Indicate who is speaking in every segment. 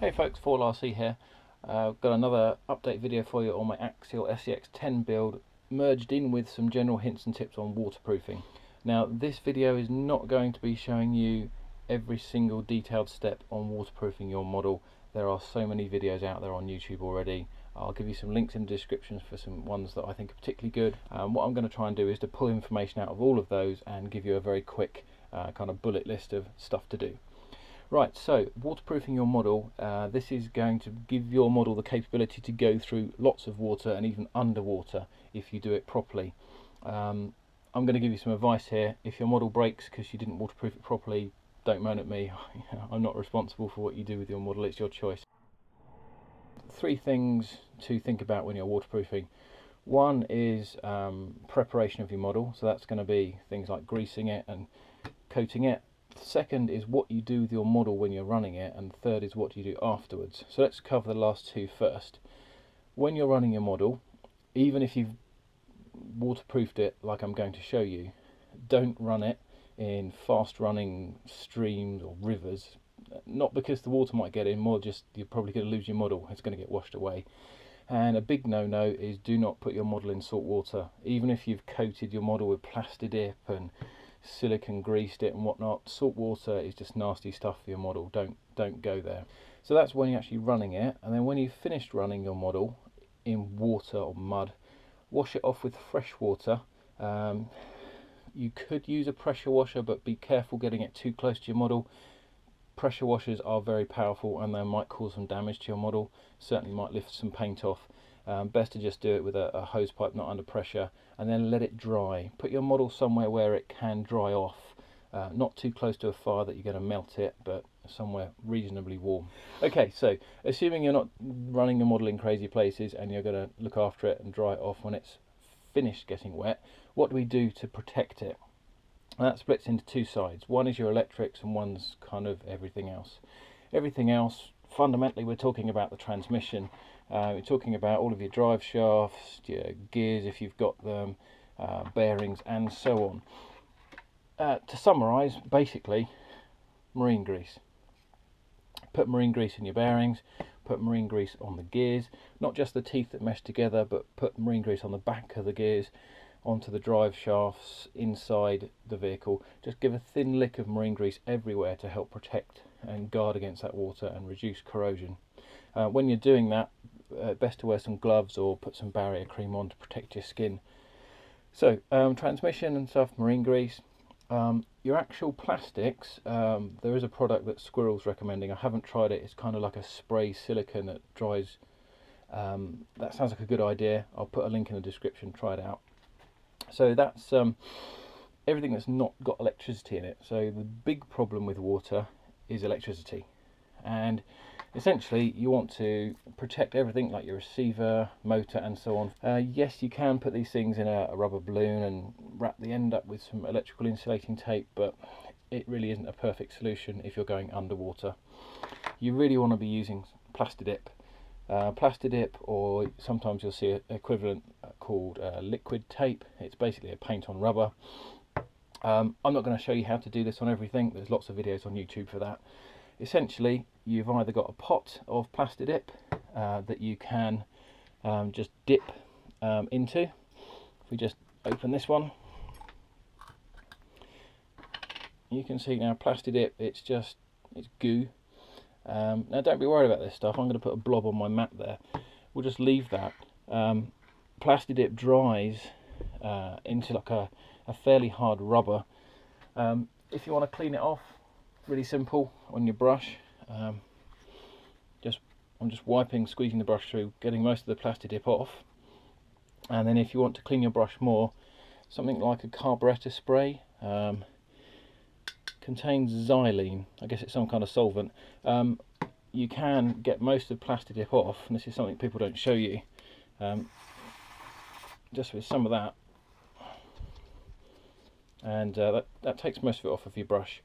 Speaker 1: Hey folks, RC here. Got another update video for you on my Axial SCX10 build, merged in with some general hints and tips on waterproofing. Now this video is not going to be showing you every single detailed step on waterproofing your model. There are so many videos out there on YouTube already. I'll give you some links in the descriptions for some ones that I think are particularly good. What I'm going to try and do is to pull information out of all of those and give you a very quick kind of bullet list of stuff to do. Right, so waterproofing your model, this is going to give your model the capability to go through lots of water and even underwater if you do it properly. I'm going to give you some advice here. If your model breaks because you didn't waterproof it properly, don't moan at me. I'm not responsible for what you do with your model, it's your choice. Three things to think about when you're waterproofing. One is preparation of your model, so that's going to be things like greasing it and coating it. Second is what you do with your model when you're running it, and third is what you do afterwards. So let's cover the last two first. When you're running your model, even if you've waterproofed it like I'm going to show you, don't run it in fast running streams or rivers. Not because the water might get in, more just you're probably going to lose your model, it's going to get washed away. And a big no-no is do not put your model in salt water. Even if you've coated your model with Plastidip and silicone greased it and whatnot, salt water is just nasty stuff for your model. Don't go there. So that's when you're actually running it, and then when you've finished running your model in water or mud, wash it off with fresh water. You could use a pressure washer, but be careful getting it too close to your model. Pressure washers are very powerful and they might cause some damage to your model, certainly might lift some paint off. Best to just do it with a hose pipe, not under pressure, and then let it dry. Put your model somewhere where it can dry off, not too close to a fire that you're going to melt it, but somewhere reasonably warm. Okay, so assuming you're not running your model in crazy places and you're going to look after it and dry it off when it's finished getting wet, what do we do to protect it? And that splits into two sides. One is your electrics and one's kind of everything else. Everything else, fundamentally we're talking about the transmission. We're talking about all of your drive shafts, your gears if you've got them, bearings and so on. To summarise, basically, marine grease. Put marine grease in your bearings, put marine grease on the gears, not just the teeth that mesh together, but put marine grease on the back of the gears, onto the drive shafts, inside the vehicle. Just give a thin lick of marine grease everywhere to help protect and guard against that water and reduce corrosion. When you're doing that, best to wear some gloves or put some barrier cream on to protect your skin. So transmission and stuff, marine grease. Your actual plastics, there is a product that Squirrel's recommending. I haven't tried it. It's kind of like a spray silicone that dries. That sounds like a good idea. I'll put a link in the description, try it out. So that's everything that's not got electricity in it. So the big problem with water is electricity, and essentially you want to protect everything like your receiver, motor and so on. Yes, you can put these things in a rubber balloon and wrap the end up with some electrical insulating tape, but it really isn't a perfect solution if you're going underwater. You really want to be using Plastidip. Plastidip, or sometimes you'll see an equivalent called liquid tape. It's basically a paint on rubber. I'm not going to show you how to do this on everything. There's lots of videos on YouTube for that. Essentially, you've either got a pot of Plastidip that you can just dip into. If we just open this one, you can see now Plastidip, it's goo. Now don't be worried about this stuff. I'm going to put a blob on my mat there. We'll just leave that. Plastidip dries into like a fairly hard rubber. If you want to clean it off, really simple on your brush. I'm just wiping, squeezing the brush through, getting most of the Plastidip off. And then if you want to clean your brush more, something like a carburetor spray. Contains xylene. I guess it's some kind of solvent. You can get most of Plastidip off, and this is something people don't show you. Just with some of that, and that takes most of it off of your brush,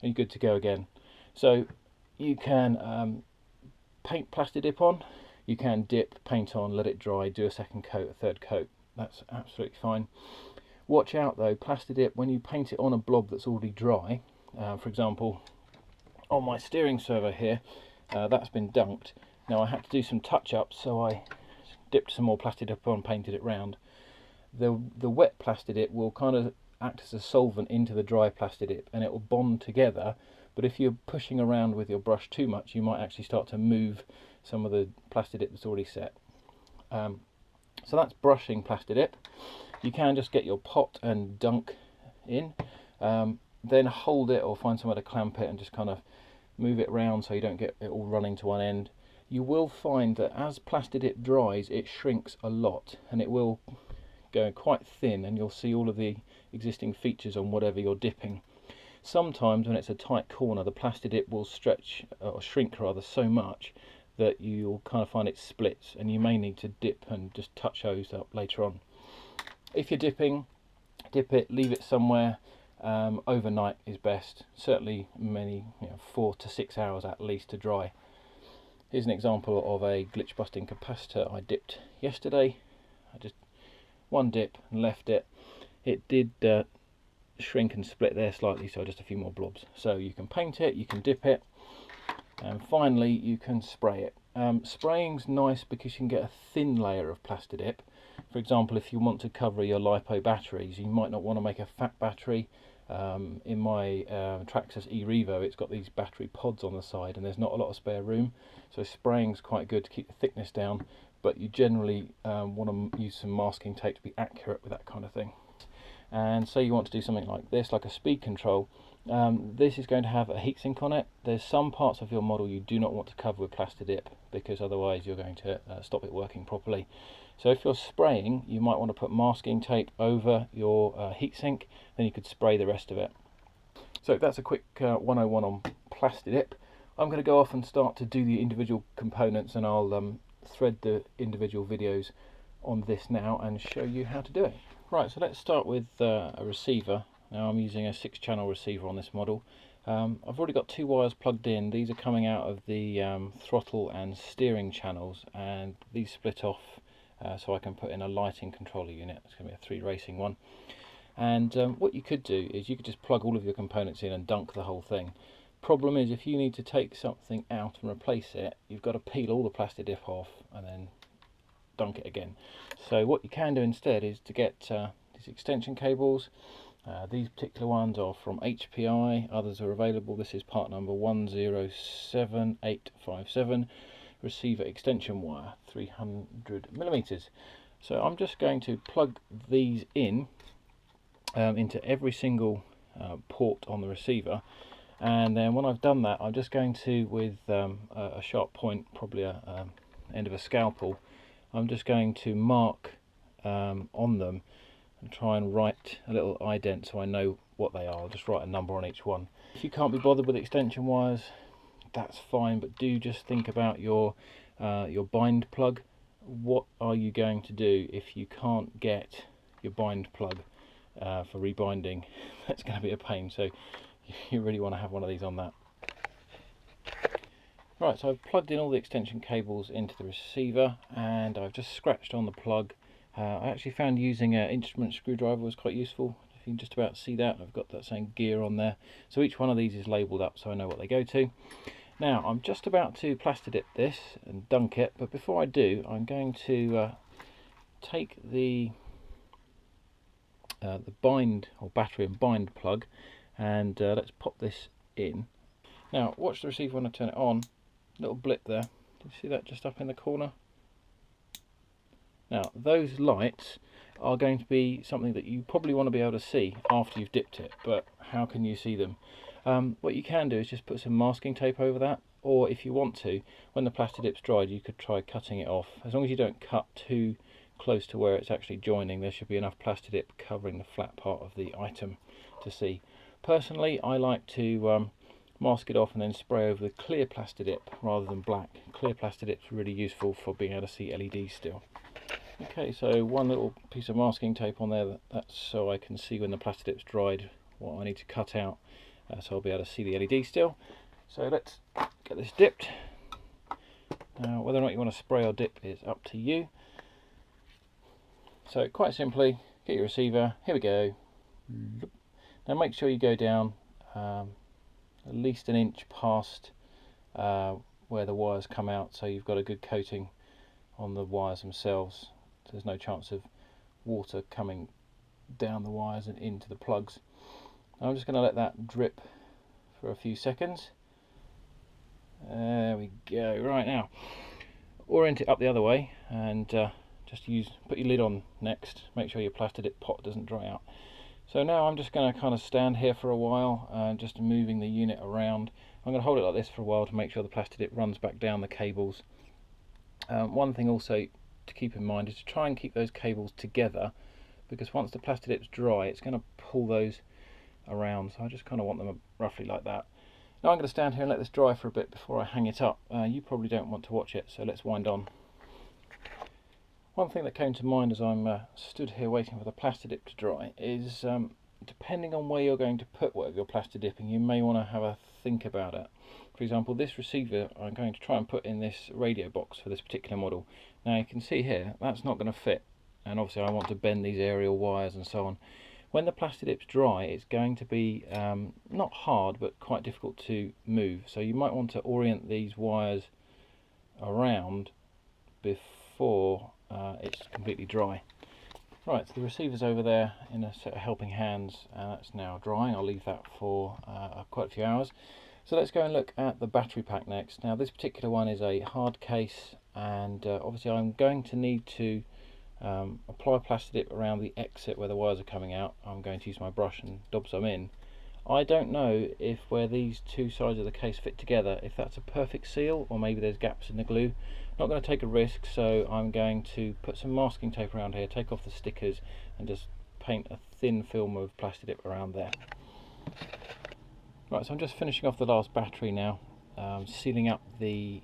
Speaker 1: and you're good to go again. So you can paint Plastidip on, you can dip paint on, let it dry, do a second coat, a third coat. That's absolutely fine. Watch out though, Plastidip, when you paint it on a blob that's already dry, for example on my steering servo here, That's been dunked. Now I had to do some touch-ups, so I dipped some more Plastidip on, painted it round. The wet Plastidip will kind of act as a solvent into the dry Plastidip, and it will bond together. But if you're pushing around with your brush too much, you might actually start to move some of the Plastidip that's already set. So that's brushing Plastidip. You can just get your pot and dunk in, then hold it or find somewhere to clamp it and just kind of move it around so you don't get it all running to one end. You will find that as Plastidip dries, it shrinks a lot, and it will go quite thin, and you'll see all of the existing features on whatever you're dipping. Sometimes when it's a tight corner, the Plastidip will stretch or shrink rather so much that you'll kind of find it splits, and you may need to dip and just touch those up later on. If you're dipping, dip it, leave it somewhere. Overnight is best, certainly 4 to 6 hours at least to dry. Here's an example of a glitch busting capacitor I dipped yesterday. I just one dip and left it. It did shrink and split there slightly, so just a few more blobs. So you can paint it, you can dip it, and finally you can spray it. Spraying's nice because you can get a thin layer of Plastidip. For example, if you want to cover your LiPo batteries, you might not want to make a fat battery. In my Traxxas eRevo, it's got these battery pods on the side and there's not a lot of spare room, so spraying's quite good to keep the thickness down, but you generally want to use some masking tape to be accurate with that kind of thing. And so you want to do something like this, like a speed control. This is going to have a heatsink on it. There's some parts of your model you do not want to cover with Plastidip, because otherwise you're going to stop it working properly. So if you're spraying, you might want to put masking tape over your heatsink, then you could spray the rest of it. So that's a quick 101 on Plastidip. I'm going to go off and start to do the individual components, and I'll thread the individual videos on this now and show you how to do it. Right, so let's start with a receiver. Now I'm using a 6-channel receiver on this model. I've already got 2 wires plugged in. These are coming out of the throttle and steering channels, and these split off so I can put in a lighting controller unit. It's going to be a 3 racing one. And what you could do is you could just plug all of your components in and dunk the whole thing. Problem is, if you need to take something out and replace it, you've got to peel all the Plastidip off and then dunk it again. So what you can do instead is to get these extension cables. These particular ones are from HPI, others are available. This is part number 107857, receiver extension wire, 300mm. So I'm just going to plug these in into every single port on the receiver, and then when I've done that, I'm just going to, with a sharp point, probably a end of a scalpel, I'm just going to mark on them and try and write a little ident so I know what they are. I'll just write a number on each one. If you can't be bothered with extension wires, that's fine, but do just think about your bind plug. What are you going to do if you can't get your bind plug for rebinding? That's going to be a pain, so you really want to have one of these on that. Right, so I've plugged in all the extension cables into the receiver, and I've just scratched on the plug. I actually found using an instrument screwdriver was quite useful. You can just about see that. I've got that saying gear on there. So each one of these is labelled up so I know what they go to. Now I'm just about to Plastidip this and dunk it, but before I do, I'm going to take the bind or battery and bind plug, and let's pop this in. Now watch the receiver when I turn it on. Little blip there. Do you see that just up in the corner? Now those lights are going to be something that you probably want to be able to see after you've dipped it, but how can you see them? What you can do is just put some masking tape over that, or if you want to, when the Plastidip's dried, you could try cutting it off. As long as you don't cut too close to where it's actually joining, there should be enough Plastidip covering the flat part of the item to see. Personally, I like to mask it off and then spray over the clear Plastidip rather than black. Clear Plastidip's really useful for being able to see LEDs still. Okay, so one little piece of masking tape on there, that's so I can see when the Plastidip's dried what I need to cut out, so I'll be able to see the LED still. So let's get this dipped. Now whether or not you want to spray or dip is up to you. So quite simply, get your receiver, here we go. Now make sure you go down at least an inch past where the wires come out, so you've got a good coating on the wires themselves, so there's no chance of water coming down the wires and into the plugs. I'm just going to let that drip for a few seconds. There we go. Right, now orient it up the other way, and just put your lid on next. Make sure your Plastidip pot doesn't dry out. So now I'm just going to kind of stand here for a while, just moving the unit around. I'm going to hold it like this for a while to make sure the Plastidip runs back down the cables. One thing also to keep in mind is to try and keep those cables together, because once the Plastidip's dry, it's going to pull those around. So I just kind of want them roughly like that. Now I'm going to stand here and let this dry for a bit before I hang it up. You probably don't want to watch it, so let's wind on. One thing that came to mind as I'm stood here waiting for the Plastidip to dry is, depending on where you're going to put whatever you're Plastidipping, you may want to have a think about it. For example, this receiver I'm going to try and put in this radio box for this particular model. Now you can see here that's not going to fit, and obviously I want to bend these aerial wires and so on. When the Plastidip's dry, it's going to be not hard but quite difficult to move, so you might want to orient these wires around before it's completely dry. Right, so the receiver's over there in a set of helping hands, and that's now drying. I'll leave that for quite a few hours. So let's go and look at the battery pack next. Now this particular one is a hard case, and obviously I'm going to need to apply Plastidip around the exit where the wires are coming out. I'm going to use my brush and dob some in. I don't know if where these two sides of the case fit together, if that's a perfect seal or maybe there's gaps in the glue. Not going to take a risk, so I'm going to put some masking tape around here, take off the stickers and just paint a thin film of Plastidip around there. Right, so I'm just finishing off the last battery now, sealing up the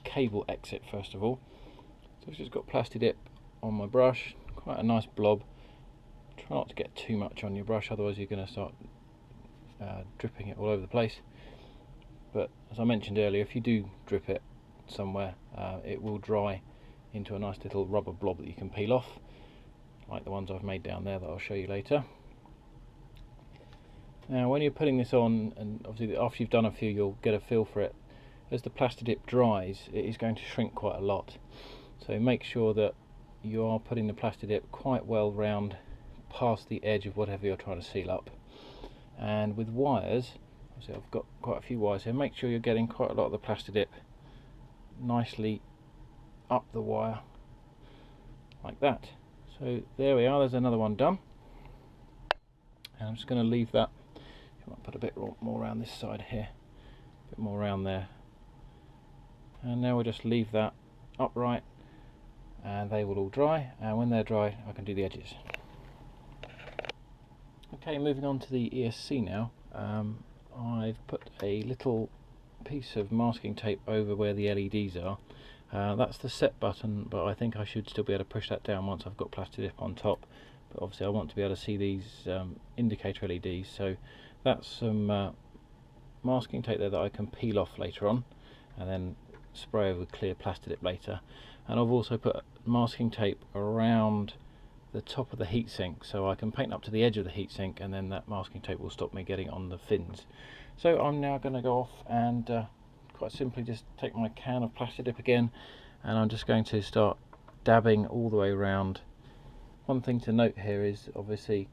Speaker 1: cable exit first of all. So I've just got Plastidip on my brush, quite a nice blob. Try not to get too much on your brush, otherwise you're going to start dripping it all over the place. But as I mentioned earlier, if you do drip it somewhere, it will dry into a nice little rubber blob that you can peel off, like the ones I've made down there that I'll show you later. Now when you're putting this on, and obviously after you've done a few you'll get a feel for it, as the Plastidip dries it is going to shrink quite a lot, so make sure that you are putting the Plastidip quite well round past the edge of whatever you're trying to seal up. And with wires, obviously I've got quite a few wires here, make sure you're getting quite a lot of the Plastidip nicely up the wire like that. So there we are, there's another one done, and I'm just going to leave that. I might put a bit more around this side here, a bit more around there, and now we'll just leave that upright and they will all dry, and when they're dry I can do the edges. Okay, moving on to the ESC now. I've put a little piece of masking tape over where the LEDs are. That's the set button, but I think I should still be able to push that down once I've got Plastidip on top, but obviously I want to be able to see these indicator LEDs, so that's some masking tape there that I can peel off later on and then spray over with clear Plastidip later. And I've also put masking tape around the top of the heatsink, so I can paint up to the edge of the heatsink, and then that masking tape will stop me getting on the fins. So I'm now going to go off and quite simply just take my can of Plastidip again, and I'm just going to start dabbing all the way around. One thing to note here is obviously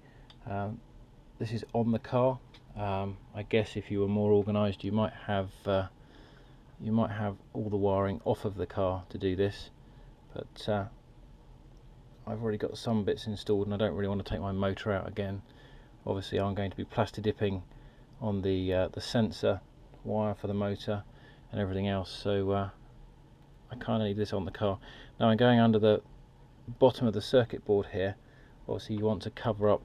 Speaker 1: this is on the car. I guess if you were more organised you might have all the wiring off of the car to do this, but I've already got some bits installed and I don't really want to take my motor out again. Obviously I'm going to be Plastidipping on the sensor wire for the motor and everything else, so I kind of need this on the car. Now I'm going under the bottom of the circuit board here. Obviously you want to cover up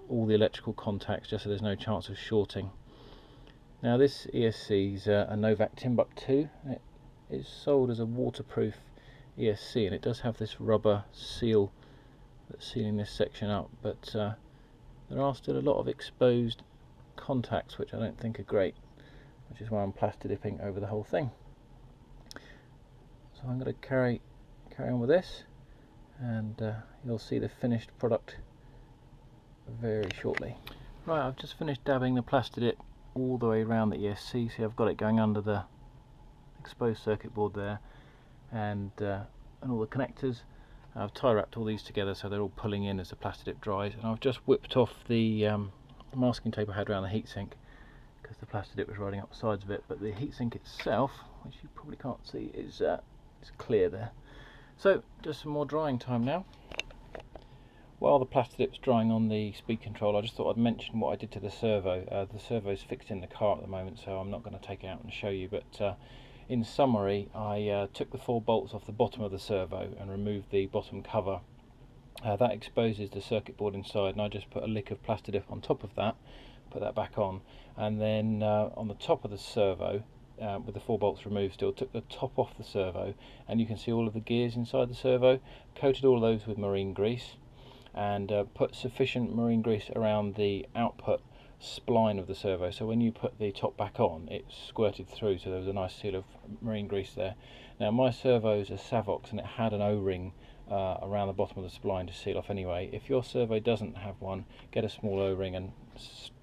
Speaker 1: all the electrical contacts just so there's no chance of shorting. Now this ESC is a Novak Timbuk 2. It is sold as a waterproof ESC, and it does have this rubber seal that's sealing this section up, but there are still a lot of exposed contacts which I don't think are great, which is why I'm Plastidipping over the whole thing. So I'm going to carry on with this, and you'll see the finished product very shortly. Right, I've just finished dabbing the Plastidip all the way around the ESC. See, I've got it going under the exposed circuit board there, and all the connectors. I've tie wrapped all these together so they're all pulling in as the Plastidip dries, and I've just whipped off the masking tape I had around the heatsink because the Plastidip was riding up the sides of it, but the heatsink itself, which you probably can't see, is clear there. So just some more drying time now. While the Plastidip's drying on the speed control, I just thought I'd mention what I did to the servo. The servo's fixed in the car at the moment, so I'm not going to take it out and show you, but in summary, I took the 4 bolts off the bottom of the servo and removed the bottom cover. That exposes the circuit board inside, and I just put a lick of Plastidip on top of that, put that back on, and then on the top of the servo, with the 4 bolts removed still, took the top off the servo, and you can see all of the gears inside the servo, coated all of those with marine grease, and put sufficient marine grease around the output spline of the servo, so when you put the top back on it squirted through, so there was a nice seal of marine grease there. Now my servo's a Savox and it had an O-ring around the bottom of the spline to seal off anyway. If your servo doesn't have one, get a small O-ring and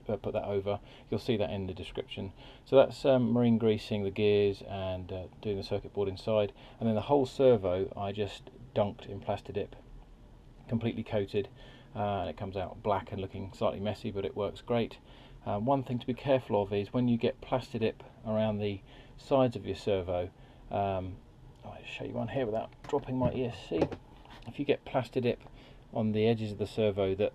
Speaker 1: put that over. You'll see that in the description. So that's marine greasing the gears and doing the circuit board inside, and then the whole servo I just dunked in Plastidip, completely coated, and it comes out black and looking slightly messy, but it works great. One thing to be careful of is when you get Plastidip around the sides of your servo, I'll show you one here without dropping my ESC. If you get Plastidip on the edges of the servo that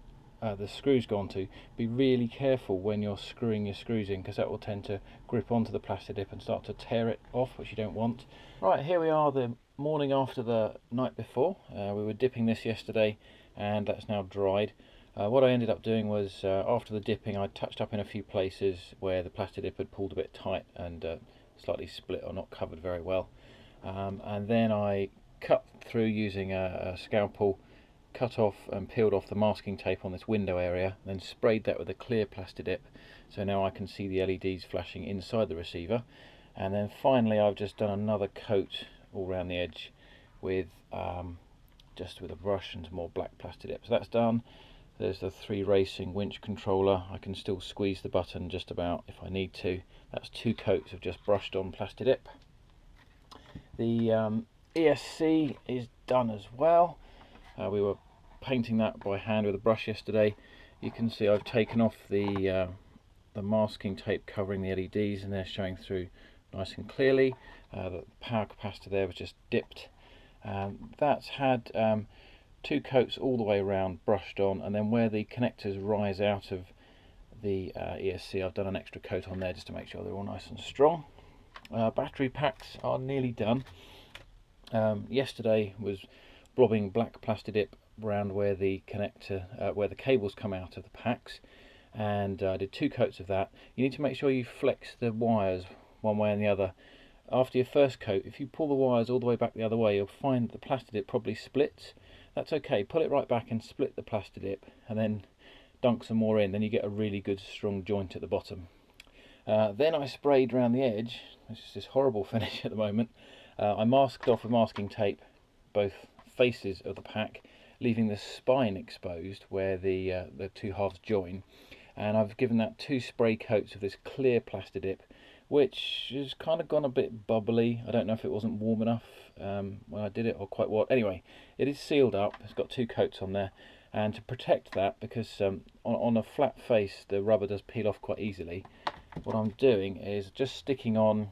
Speaker 1: the screws go onto, be really careful when you're screwing your screws in, because that will tend to grip onto the Plastidip and start to tear it off, which you don't want. Right, here we are the morning after the night before. We were dipping this yesterday and that's now dried. What I ended up doing was after the dipping I touched up in a few places where the Plastidip had pulled a bit tight and slightly split or not covered very well, and then I cut through using a scalpel, cut off and peeled off the masking tape on this window area, then sprayed that with a clear Plastidip, so now I can see the LEDs flashing inside the receiver. And then finally I've just done another coat all around the edge with just with a brush and some more black Plastidip. So that's done. There's the 3 racing winch controller. I can still squeeze the button just about if I need to. That's 2 coats of just brushed on Plastidip. The ESC is done as well. We were painting that by hand with a brush yesterday. You can see I've taken off the masking tape covering the LEDs, and they're showing through nice and clearly. The power capacitor there was just dipped. That's had 2 coats all the way around brushed on, and then where the connectors rise out of the ESC I've done an extra coat on there just to make sure they're all nice and strong. Battery packs are nearly done. Yesterday was blobbing black Plastidip around where the connector, where the cables come out of the packs, and I did 2 coats of that. You need to make sure you flex the wires one way and the other. After your first coat, if you pull the wires all the way back the other way, you'll find the Plastidip probably splits. That's okay, pull it right back and split the Plastidip, and then dunk some more in, then you get a really good strong joint at the bottom. Then I sprayed around the edge, which is this horrible finish at the moment. I masked off with masking tape both faces of the pack, leaving the spine exposed where the 2 halves join, and I've given that 2 spray coats of this clear Plastidip, which has kind of gone a bit bubbly. I don't know if it wasn't warm enough when I did it or quite what. Anyway, it is sealed up, it's got 2 coats on there, and to protect that, because on a flat face the rubber does peel off quite easily, what I'm doing is just sticking on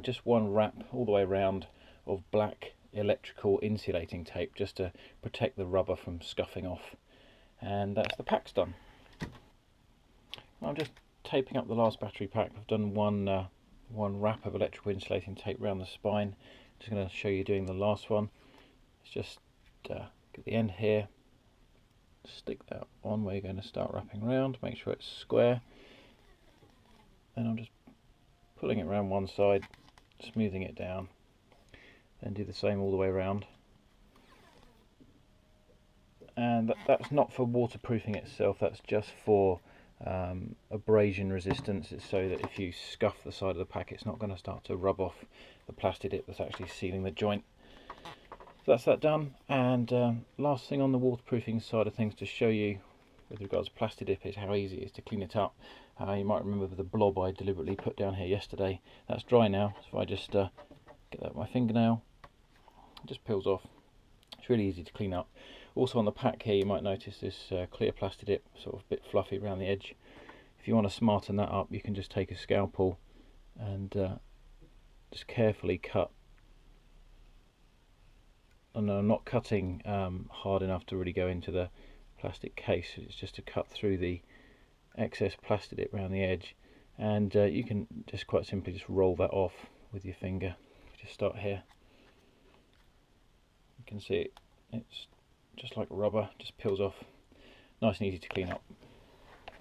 Speaker 1: just 1 wrap all the way around of black electrical insulating tape just to protect the rubber from scuffing off, and that's the pack's done. I'm just taping up the last battery pack. I've done one wrap of electrical insulating tape around the spine. Just going to show you doing the last one. It's just at the end here, stick that on where you're going to start wrapping around, make sure it's square, and I'm just pulling it around one side, smoothing it down, then do the same all the way around. And that's not for waterproofing itself, that's just for abrasion resistance. It's so that if you scuff the side of the pack, it's not going to start to rub off the Plastidip that's actually sealing the joint. So that's that done. And last thing on the waterproofing side of things to show you with regards to Plastidip is how easy it is to clean it up. You might remember the blob I deliberately put down here yesterday. That's dry now, so if I just get that with my fingernail, it just peels off. It's really easy to clean up. Also on the pack here you might notice this clear Plastidip, sort of a bit fluffy around the edge. If you want to smarten that up, you can just take a scalpel and just carefully cut. And I'm not cutting hard enough to really go into the plastic case, it's just to cut through the excess Plastidip around the edge, and you can just quite simply just roll that off with your finger. Just start here. You can see it's just like rubber, just peels off. Nice and easy to clean up.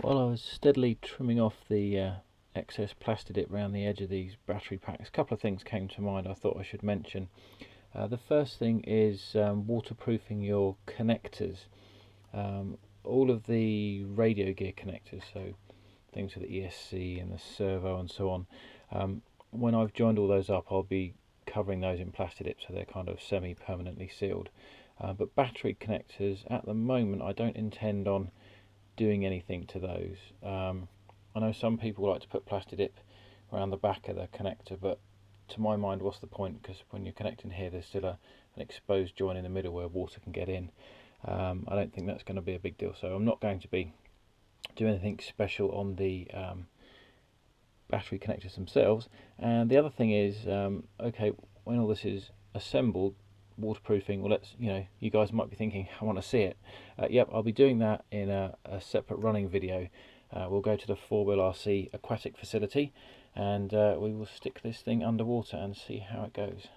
Speaker 1: While I was steadily trimming off the excess Plastidip around the edge of these battery packs, a couple of things came to mind I thought I should mention. The first thing is waterproofing your connectors. All of the radio gear connectors, so things for the ESC and the Servo and so on, when I've joined all those up, I'll be covering those in Plastidip so they're kind of semi-permanently sealed. But battery connectors, at the moment, I don't intend on doing anything to those. I know some people like to put Plastidip around the back of the connector, but to my mind, what's the point? Because when you're connecting here, there's still an exposed joint in the middle where water can get in. I don't think that's going to be a big deal, so I'm not going to be doing anything special on the battery connectors themselves. And the other thing is, okay, when all this is assembled, waterproofing, well, you guys might be thinking, I want to see it. Yep, I'll be doing that in a separate running video. We'll go to the 4WRC aquatic facility and we will stick this thing underwater and see how it goes.